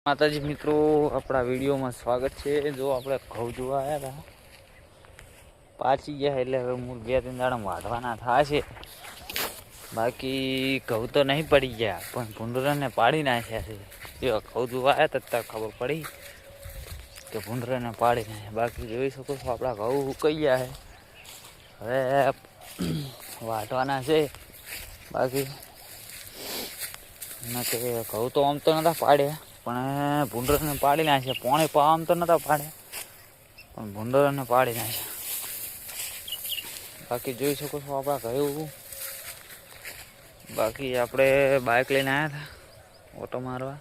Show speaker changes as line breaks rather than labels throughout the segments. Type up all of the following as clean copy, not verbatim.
માતાજી મિત્રો, આપણા વિડીયોમાં સ્વાગત છે। જો આપણે ઘઉં જોવા આવ્યા હતા, પાછી ગયા એટલે હવે મૂળ 2-3 દાડા વાઢવાના થશે। બાકી ઘઉં તો નહીં પડી ગયા, પણ ભૂંડરાને પાડી નાખ્યા છે। જો ઘઉં જોવા આવ્યા હતા ત્યારે ખબર પડી કે ભૂંડરાને પાડી નાખ્યા। બાકી જોઈ શકો છો આપણા ઘઉં સુકાઈ ગયા છે, હવે વાઢવાના છે। બાકી ઘઉં તો આમ તો નતા પાડ્યા, પણ ભૂંડરાને પાડી નાખ્યા। પોણે આમ તો નતા પાડ્યા, પણ ભૂંડરાને પાડી નાખ્યા। બાકી જોઈ શકો છો આપણા ઘઉં। બાકી આપણે બાઇક લઈને આવ્યા હતા ઓટો મારવા,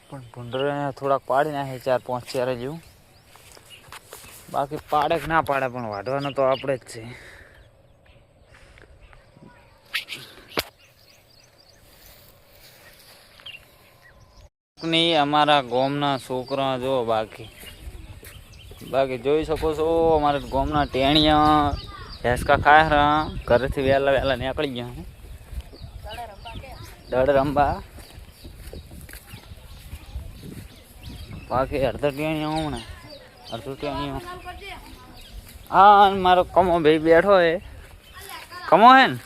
પણ ભૂંડરાને થોડાક પાડી નાખ્યા, 4-5 ચાર જેવું। બાકી પાડે કે ના પાડે, પણ વાઢવાનો તો આપણે જ છે। નહીં અમારા ગામના છોકરા જો બાકી જોઈ શકો છો અમારા ગામના ટેણિયા ભેંસકા ખાય ઘરેથી વહેલા નીકળી ગયા દડ રંબા। બાકી અડધો ટેણિયા હમણાં અડધો ટેણિયો હા, મારો કમો ભાઈ બેઠો હે, કમો હે ને